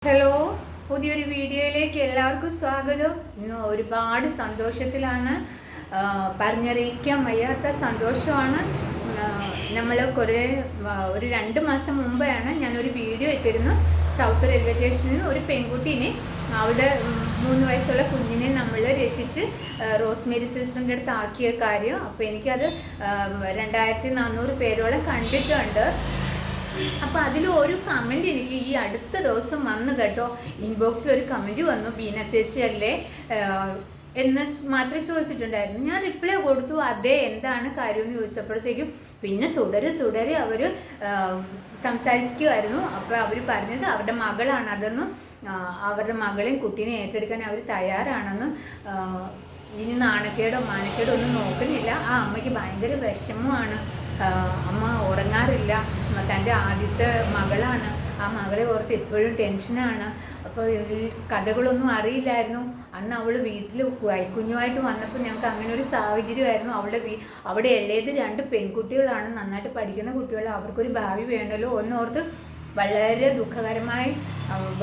Hello, പുതിയൊരു വീഡിയോയിലേക്ക് എല്ലാവർക്കും സ്വാഗതം. ഇന്ന് ഒരുപാട് സന്തോഷത്തിലാണ്, പറഞ്ഞറിയിക്കാൻ വയ്യാത്ത സന്തോഷമാണ്. നമ്മൾ ഒരു 2 മാസം മുമ്പാണ് ഞാനൊരു വീഡിയോ ഇട്ടിരുന്നു. സൗത്ത് റെയിൽവേ സ്റ്റേഷനിൽ ഒരു പെൺകുട്ടീനെ, അവിടെ 3 വയസ്സുള്ള കുഞ്ഞിനെ നമ്മൾ രക്ഷിച്ച് റോസ്മേരി സിസ്റ്ററിൻ്റെ അടുത്ത് ആക്കിയ കാര്യം. അപ്പോൾ എനിക്കത് 2400 പേരോളം കണ്ടിട്ടുണ്ട്. അപ്പോൾ അതിൽ ഒരു കമൻറ്റ് എനിക്ക് ഈ അടുത്ത ദിവസം വന്നു കേട്ടോ. ഇൻബോക്സിൽ ഒരു കമൻറ്റ് വന്നു, ബീന ചേച്ചി അല്ലേ എന്ന് മാത്രമേ ചോദിച്ചിട്ടുണ്ടായിരുന്നു. ഞാൻ റിപ്ലൈ കൊടുത്തു, അതെ എന്താണ് കാര്യമെന്ന് ചോദിച്ചപ്പോഴത്തേക്കും പിന്നെ തുടരെ അവർ സംസാരിക്കുമായിരുന്നു. അപ്പോൾ അവർ പറഞ്ഞത് അവരുടെ മകളാണ് അതെന്നും അവരുടെ മകളെയും കുട്ടീനെ ഏറ്റെടുക്കാൻ അവർ തയ്യാറാണെന്നും ഇനി നാണക്കേടോ മാനക്കേടോ ഒന്നും നോക്കുന്നില്ല. ആ അമ്മയ്ക്ക് ഭയങ്കര വിഷമമാണ്, അമ്മ ഉറങ്ങാറില്ല, തൻ്റെ ആദ്യത്തെ മകളാണ്, ആ മകളെ ഓർത്ത് എപ്പോഴും ടെൻഷനാണ്. അപ്പോൾ ഈ കഥകളൊന്നും അറിയില്ലായിരുന്നു. അന്ന് അവൾ വീട്ടിൽ കുഞ്ഞുമായിട്ട് വന്നപ്പോൾ ഞങ്ങൾക്ക് അങ്ങനെ ഒരു സാഹചര്യമായിരുന്നു. അവിടെ ഉള്ളത് 2 പെൺകുട്ടികളാണ്, നന്നായിട്ട് പഠിക്കുന്ന കുട്ടികൾ, അവർക്കൊരു ഭാവി വേണമല്ലോ എന്നോർത്ത് വളരെ ദുഃഖകരമായി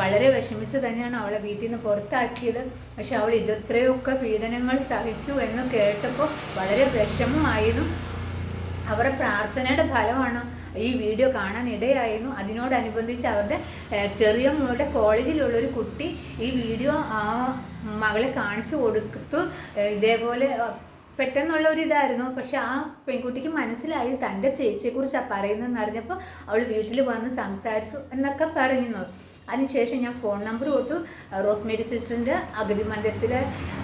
വളരെ വിഷമിച്ച് തന്നെയാണ് അവളെ വീട്ടിൽ നിന്ന് പുറത്താക്കിയത്. പക്ഷെ അവൾ ഇത്രയൊക്കെ പീഡനങ്ങൾ സഹിച്ചു എന്ന് കേട്ടപ്പോൾ വളരെ വിഷമമായിരുന്നു. അവരുടെ പ്രാർത്ഥനയുടെ ഫലമാണ് ഈ വീഡിയോ കാണാൻ ഇടയായിരുന്നു. അതിനോടനുബന്ധിച്ച് അവരുടെ ചെറിയ മോളുടെ കോളേജിലുള്ളൊരു കുട്ടി ഈ വീഡിയോ ആ മകളെ കാണിച്ചു കൊടുത്തു. ഇതേപോലെ പെട്ടെന്നുള്ള ഒരു ഇതായിരുന്നു. പക്ഷെ ആ പെൺകുട്ടിക്ക് മനസ്സിലായി തൻ്റെ ചേച്ചിയെക്കുറിച്ചാണ് പറയുന്നതെന്ന് അറിഞ്ഞപ്പോൾ അവൾ വീട്ടിൽ വന്ന് സംസാരിച്ചു എന്നൊക്കെ പറയുന്നു. അതിനുശേഷം ഞാൻ ഫോൺ നമ്പർ കൊടുത്തു. റോസ്മേരി സിസ്റ്ററിൻ്റെ അഗതി മന്ദിരത്തിലെ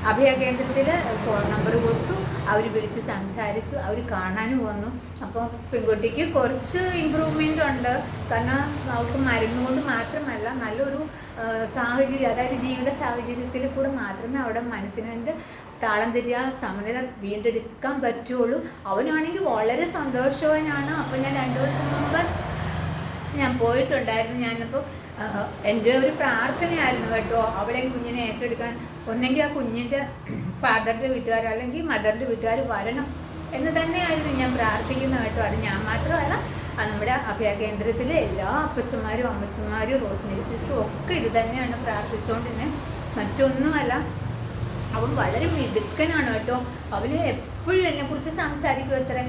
അഭയ കേന്ദ്രത്തിൽ ഫോൺ നമ്പർ കൊടുത്തു. അവർ വിളിച്ച് സംസാരിച്ചു, അവർ കാണാനും വന്നു. അപ്പോൾ പെൺകുട്ടിക്ക് കുറച്ച് ഇമ്പ്രൂവ്മെൻ്റ് ഉണ്ട്. കാരണം അവൾക്ക് മരുന്നുകൊണ്ട് മാത്രമല്ല, നല്ലൊരു സാഹചര്യം, അതായത് ജീവിത സാഹചര്യത്തിൽ കൂടെ മാത്രമേ അവിടെ മനസ്സിനെ താളം തെറ്റിയ സമനില വീണ്ടെടുക്കാൻ പറ്റുള്ളൂ. അവനാണെങ്കിൽ വളരെ സന്തോഷവാനാണ്. അപ്പോൾ ഞാൻ 2 ദിവസം മുമ്പ് ഞാൻ പോയിട്ടുണ്ടായിരുന്നു. ഞാനപ്പോൾ എൻ്റെ ഒരു പ്രാർത്ഥനയായിരുന്നു കേട്ടോ, അവളെയും കുഞ്ഞിനെ ഏറ്റെടുക്കാൻ. ഒന്നെങ്കിൽ ആ കുഞ്ഞിൻ്റെ ഫാദറിൻ്റെ വീട്ടുകാർ അല്ലെങ്കിൽ മദറിൻ്റെ വീട്ടുകാർ വരണം എന്ന് തന്നെയായിരുന്നു ഞാൻ പ്രാർത്ഥിക്കുന്നത് കേട്ടോ. അത് ഞാൻ മാത്രമല്ല, നമ്മുടെ അഭയ കേന്ദ്രത്തിലെ എല്ലാ അപ്പച്ചന്മാരും അമ്മച്ചന്മാരും റോസ്മേരി സിസ്റ്ററും ഒക്കെ ഇത് തന്നെയാണ് പ്രാർത്ഥിച്ചുകൊണ്ടിരുന്നത്. മറ്റൊന്നുമല്ല, അവൻ വളരെ മിടുക്കനാണ് കേട്ടോ. അവന് എപ്പോഴും എന്നെക്കുറിച്ച് സംസാരിക്കും. അത്ര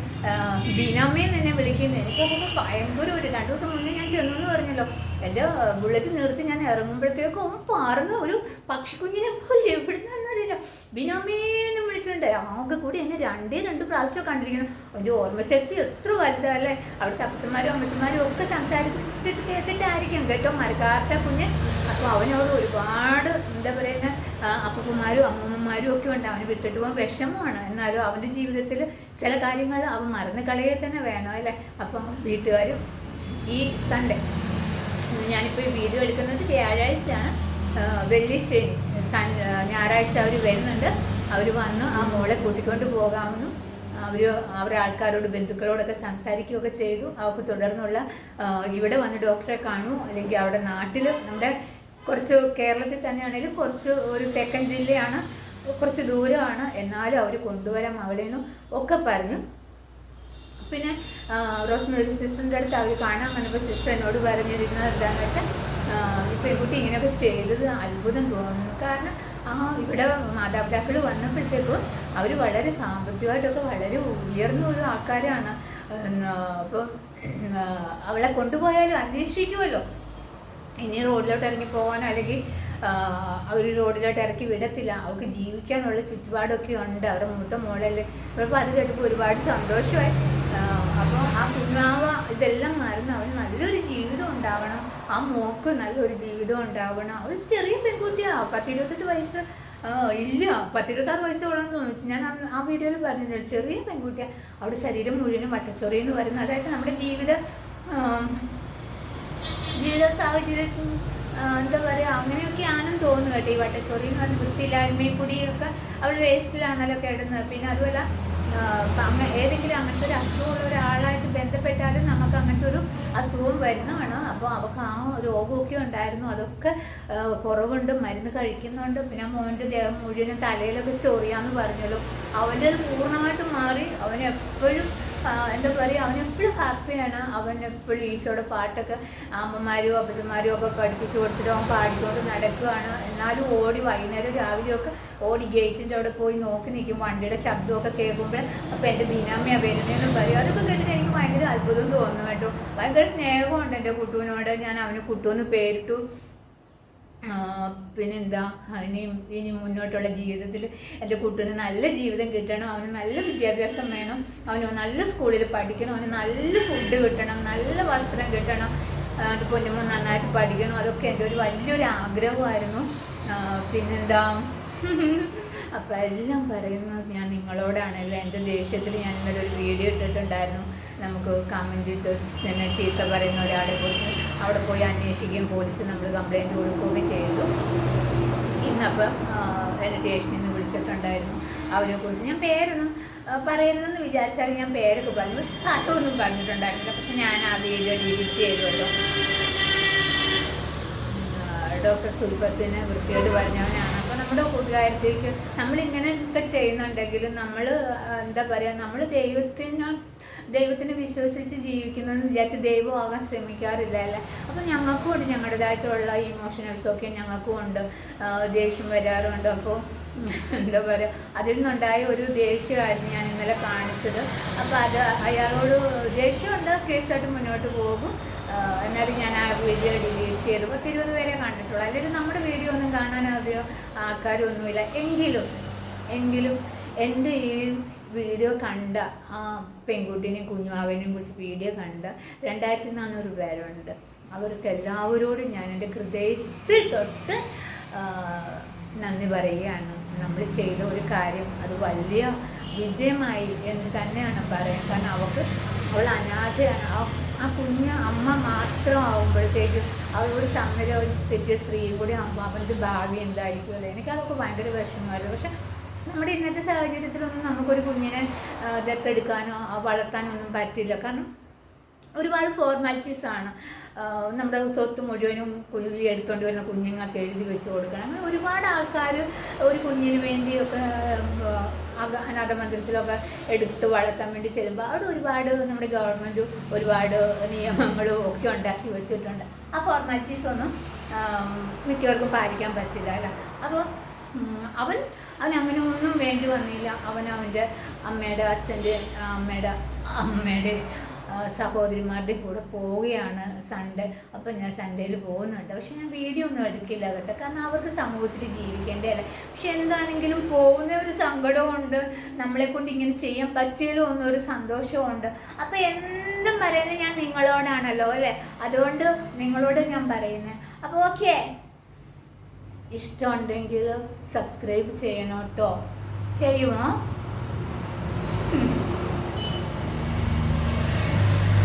ബിനാമേന്ന് എന്നെ വിളിക്കുന്നത്. എനിക്കപ്പോൾ ഭയങ്കര ഒരു 2 ദിവസം മുന്നേ ഞാൻ ചെന്നു പറഞ്ഞല്ലോ, എൻ്റെ ബുള്ളറ്റ് നിർത്തി ഞാൻ ഇറങ്ങുമ്പോഴത്തേക്കും അവൻ പറന്ന് ഒരു പക്ഷിക്കുഞ്ഞിനെ പോലെ എവിടുന്നറിയില്ല ബിനാമേന്ന് വിളിച്ചിട്ടുണ്ട്. ആകെ കൂടി എന്നെ 2 പ്രാവശ്യം കണ്ടിരിക്കുന്നു. എൻ്റെ ഓർമ്മശക്തി എത്ര വലുതല്ലേ. അവിടുത്തെ അപ്പച്ചന്മാരും അമ്മച്ചന്മാരും ഒക്കെ സംസാരിച്ചിട്ട് കേട്ടിട്ടായിരിക്കും കേട്ടോ മറക്കാത്ത കുഞ്ഞ്. അപ്പോൾ അവനോട് ഒരുപാട് എന്താ പറയുക അപ്പൂപ്പന്മാരും അമ്മൂമ്മമാരും ഒക്കെ ഉണ്ട്. അവന് വിട്ടിട്ട് പോകാൻ വിഷമമാണ്. എന്നാലും അവൻ്റെ ജീവിതത്തിൽ ചില കാര്യങ്ങൾ അവൻ മറന്നു കളയെ തന്നെ വേണം അല്ലേ. അപ്പം വീട്ടുകാർ ഈ സൺഡേ, ഞാനിപ്പോൾ ഈ വീഡിയോ എടുക്കുന്നത് വ്യാഴാഴ്ചയാണ്, വെള്ളി ശനി ഞായറാഴ്ച അവർ വരുന്നുണ്ട്. അവർ വന്ന് ആ മോളെ കൂട്ടിക്കൊണ്ട് പോകാമെന്നും അവരുടെ ആൾക്കാരോട് ബന്ധുക്കളോടൊക്കെ സംസാരിക്കുകയൊക്കെ ചെയ്തു. അവർക്ക് തുടർന്നുള്ള ഇവിടെ വന്ന് ഡോക്ടറെ കാണൂ, അല്ലെങ്കിൽ അവിടെ നാട്ടിൽ നമ്മുടെ കുറച്ച് കേരളത്തിൽ തന്നെയാണെങ്കിലും കുറച്ച് ഒരു തെക്കൻ ജില്ലയാണ്, കുറച്ച് ദൂരമാണ്, എന്നാലും അവർ കൊണ്ടുവരാം അവിടെ നിന്നും ഒക്കെ പറഞ്ഞു. പിന്നെ റോസ്മേരി സിസ്റ്ററിൻ്റെ അടുത്ത് അവർ കാണാൻ വന്നപ്പോൾ സിസ്റ്റർ എന്നോട് പറഞ്ഞിരുന്നത് എന്താണെന്ന് വെച്ചാൽ, ഈ പെൺകുട്ടി ഇങ്ങനെയൊക്കെ ചെയ്തത് അത്ഭുതം തോന്നുന്നു. കാരണം ഇവിടെ മാതാപിതാക്കൾ വന്നപ്പോഴത്തേക്കും അവർ വളരെ സാമ്പത്തികമായിട്ടൊക്കെ വളരെ ഉയർന്ന ഒരു ആൾക്കാരാണ്. അപ്പോൾ അവളെ കൊണ്ടുപോയാലും അന്വേഷിക്കുമല്ലോ, ഇനി റോഡിലോട്ട് ഇറങ്ങി പോകാനോ അല്ലെങ്കിൽ അവർ റോഡിലോട്ട് ഇറക്കി വിടത്തില്ല. അവർക്ക് ജീവിക്കാനുള്ള ചുറ്റുപാടൊക്കെ ഉണ്ട്. അവരുടെ മൂത്ത മോളല്ലേ. അപ്പോൾ അത് കേട്ടപ്പോൾ ഒരുപാട് സന്തോഷമായി. അപ്പോൾ ആ കുഞ്ഞാവ ഇതെല്ലാം മറന്ന് അവന് നല്ലൊരു ജീവിതം ഉണ്ടാവണം, ആ മോക്ക് നല്ലൊരു ജീവിതം ഉണ്ടാവണം. അവൾ ചെറിയ പെൺകുട്ടിയാണ്, 10-28 വയസ്സ് ഇല്ല, 10-26 വയസ്സോളം തോന്നുന്നു. ഞാൻ ആ വീഡിയോയിൽ പറഞ്ഞിട്ടുണ്ട്, ചെറിയ പെൺകുട്ടിയാണ്. അവിടെ ശരീരം മുഴുവനും വട്ടച്ചൊറിയെന്ന് വരുന്നത്, അതായത് നമ്മുടെ ജീവിത സാഹചര്യത്തിൽ എന്താ പറയുക അങ്ങനെയൊക്കെയാണെന്ന് തോന്നുന്നു കേട്ടോ. ഈ വട്ടച്ചൊറി എന്ന് പറഞ്ഞ വൃത്തിയില്ലായ്മയും കൂടിയൊക്കെ അവൾ വേസ്റ്റിലാണല്ലോ കിടന്നത്. പിന്നെ അതുമല്ല ഏതെങ്കിലും അങ്ങനത്തെ ഒരു അസുഖമുള്ള ഒരാളായിട്ട് ബന്ധപ്പെട്ടാലും നമുക്ക് അങ്ങനത്തെ ഒരു അസുഖം വരുന്നതാണ്. അപ്പോൾ അവൾക്ക് ആ രോഗമൊക്കെ ഉണ്ടായിരുന്നു, അതൊക്കെ കുറവുണ്ട്, മരുന്ന് കഴിക്കുന്നുണ്ട്. പിന്നെ മോൻ്റെ ദേഹം മുഴുവനും തലയിലൊക്കെ ചൊറിയാന്ന് പറഞ്ഞല്ലോ, അവൻ്റെ പൂർണ്ണമായിട്ട് മാറി. അവൻ എപ്പോഴും എന്താ പറയുക, അവനെപ്പോഴും ഹാപ്പിയാണ്. അവൻ എപ്പോഴും ഈശോയുടെ പാട്ടൊക്കെ അമ്മമാരും അപ്പച്ചന്മാരും ഒക്കെ പഠിപ്പിച്ചു കൊടുത്തിട്ട് അവൻ പാടിക്കൊണ്ട് നടക്കുകയാണ്. എന്നാലും ഓടി വൈകുന്നേരം രാവിലെയൊക്കെ ഓടി ഗേറ്റിൻ്റെ അവിടെ പോയി നോക്കി നിൽക്കും, വണ്ടിയുടെ ശബ്ദമൊക്കെ കേൾക്കുമ്പോൾ. അപ്പോൾ എൻ്റെ ബീനാമ്മയാ വരുന്നതെന്നും പറയും. അതൊക്കെ കേട്ടിട്ട് എനിക്ക് ഭയങ്കര അത്ഭുതം തോന്നുന്നു കേട്ടോ. ഭയങ്കര സ്നേഹമുണ്ട് എൻ്റെ കുട്ടുവിനോട്. ഞാൻ അവന് കുട്ടുവെന്ന് പേരിട്ടു. പിന്നെന്താ, ഇനി മുന്നോട്ടുള്ള ജീവിതത്തിൽ എൻ്റെ കുട്ടീന് നല്ല ജീവിതം കിട്ടണം, അവന് നല്ല വിദ്യാഭ്യാസം വേണം, അവന് നല്ല സ്കൂളിൽ പഠിക്കണം, അവന് നല്ല ഫുഡ് കിട്ടണം, നല്ല വസ്ത്രം കിട്ടണം, പൊന്നുമോൻ നന്നായിട്ട് പഠിക്കണം. അതൊക്കെ എൻ്റെ ഒരു വലിയൊരു ആഗ്രഹമായിരുന്നു. പിന്നെന്താ, അപ്പം എല്ലാം പറയുന്നത് ഞാൻ നിങ്ങളോടാണല്ലോ. എൻ്റെ ദേഷ്യത്തിൽ ഞാൻ ഇന്നലെ ഒരു വീഡിയോ ഇട്ടിട്ടുണ്ടായിരുന്നു. നമുക്ക് കമൻറ്റ് ഇട്ട് തന്നെ ചീത്ത പറയുന്ന ഒരാളെ കുറിച്ച് അവിടെ പോയി അന്വേഷിക്കുകയും പോലീസ് നമ്മൾ കംപ്ലയിൻറ്റ് കൊടുക്കുകയൊക്കെ ചെയ്തു. ഇന്നപ്പം എന്നെ സ്റ്റേഷനിൽ നിന്ന് വിളിച്ചിട്ടുണ്ടായിരുന്നു. അവരെക്കുറിച്ച് ഞാൻ പേരൊന്നും പറയരുതെന്ന് വിചാരിച്ചാൽ ഞാൻ പേരൊക്കെ പറഞ്ഞു, പക്ഷെ സ്ഥലമൊന്നും പറഞ്ഞിട്ടുണ്ടായിരുന്നില്ല. പക്ഷെ ഞാൻ ആ വീഡിയോ ഡിലീറ്റ് ചെയ്തുവല്ലോ. ഡോക്ടർ സുൽഫത്തിന് വൃത്തിയോട് പറഞ്ഞവനാണ്. അപ്പോൾ നമ്മുടെ കൂട്ടുകാരത്തേക്ക് നമ്മളിങ്ങനെയൊക്കെ ചെയ്യുന്നുണ്ടെങ്കിലും നമ്മൾ എന്താ പറയുക, നമ്മൾ ദൈവത്തിനെ വിശ്വസിച്ച് ജീവിക്കുന്നതെന്ന് വിചാരിച്ച് ദൈവമാകാൻ ശ്രമിക്കാറില്ല അല്ലേ. അപ്പോൾ ഞങ്ങൾക്കും ഉണ്ട് ഞങ്ങളുടേതായിട്ടുള്ള ഇമോഷണൽസൊക്കെ ഞങ്ങൾക്കും ഉണ്ട്. ദേഷ്യം വരാറുണ്ട്. അപ്പോൾ എന്താ പറയുക, അതിൽ നിന്നുണ്ടായ ഒരു ദേഷ്യമായിരുന്നു ഞാൻ ഇന്നലെ കാണിച്ചത്. അപ്പോൾ അത് അയാളോട് ദേഷ്യമുണ്ട്, കേസായിട്ട് മുന്നോട്ട് പോകും. എന്നാലും ഞാൻ ആ വീഡിയോ ഡിലീറ്റ് ചെയ്തു. 10-20 പേരെ കണ്ടിട്ടുള്ളൂ. അല്ലെങ്കിൽ നമ്മുടെ വീഡിയോ ഒന്നും കാണാൻ അധികം ആൾക്കാരൊന്നുമില്ല. എങ്കിലും എൻ്റെ ഈ വീഡിയോ കണ്ട ആ പെൺകുട്ടീനെയും കുഞ്ഞുവാവേനെയും കുറിച്ച് വീഡിയോ കണ്ട 2400 പേരുണ്ട്. അവർക്ക് എല്ലാവരോടും ഞാൻ എൻ്റെ ഹൃദയത്തിൽ തൊട്ട് നന്ദി പറയുകയാണ്. നമ്മൾ ചെയ്ത ഒരു കാര്യം അത് വലിയ വിജയമായി എന്ന് തന്നെയാണ് പറയാൻ. കാരണം അവൾ അനാഥയാണ്. ആ കുഞ്ഞ് അമ്മ മാത്രമാകുമ്പോഴത്തേക്കും അവളോട് സമര ഒരു തെറ്റിയ സ്ത്രീയും കൂടി ആകുമ്പോൾ അവൻ്റെ ഭാവി എന്തായിരിക്കുമല്ലോ. എനിക്കതൊക്കെ ഭയങ്കര വിഷമമായിരുന്നു. പക്ഷെ നമ്മുടെ ഇന്നത്തെ സാഹചര്യത്തിലൊന്നും നമുക്കൊരു കുഞ്ഞിനെ ദത്തെടുക്കാനോ വളർത്താനോ ഒന്നും പറ്റില്ല. കാരണം ഒരുപാട് ഫോർമാലിറ്റീസാണ്. നമ്മുടെ സ്വത്ത് മുഴുവനും എടുത്തുകൊണ്ട് വരുന്ന കുഞ്ഞുങ്ങൾക്ക് എഴുതി വെച്ച് കൊടുക്കണം. അങ്ങനെ ഒരുപാട് ആൾക്കാർ ഒരു കുഞ്ഞിന് വേണ്ടിയൊക്കെ അനാഥമന്ദിരത്തിലൊക്കെ എടുത്ത് വളർത്താൻ വേണ്ടി ചെല്ലുമ്പോൾ അവിടെ ഒരുപാട് നമ്മുടെ ഗവൺമെൻറ് ഒരുപാട് നിയമങ്ങളും ഒക്കെ ഉണ്ടാക്കി വെച്ചിട്ടുണ്ട്. ആ ഫോർമാലിറ്റീസ് ഒന്നും മിക്കവർക്കും പാലിക്കാൻ പറ്റില്ല അല്ല. അപ്പോൾ അവൻ അങ്ങനെ ഒന്നും വേണ്ടി വന്നില്ല. അവൻ്റെ അമ്മയുടെ അച്ഛൻ്റെ അമ്മയുടെ സഹോദരിമാരുടെ കൂടെ പോവുകയാണ് സൺഡേ. അപ്പം ഞാൻ സൺഡേയിൽ പോകുന്നുണ്ട്. പക്ഷെ ഞാൻ വീഡിയോ ഒന്നും എടുക്കില്ല കേട്ടോ. കാരണം അവർക്ക് സമൂഹത്തിൽ ജീവിക്കേണ്ടേ അല്ലേ. പക്ഷെ എന്താണെങ്കിലും പോകുന്ന ഒരു സങ്കടമുണ്ട്. നമ്മളെ കൊണ്ട് ഇങ്ങനെ ചെയ്യാൻ പറ്റിയല്ലോ എന്നൊരു സന്തോഷമുണ്ട്. അപ്പം എന്തും പറയുന്നത് ഞാൻ നിങ്ങളോടാണല്ലോ അല്ലേ. അതുകൊണ്ട് നിങ്ങളോട് ഞാൻ പറയുന്നത്. അപ്പോൾ ഓക്കെ, ഇഷ്ടമുണ്ടെങ്കിൽ സബ്സ്ക്രൈബ് ചെയ്യണം കേട്ടോ. ചെയ്യുമോ?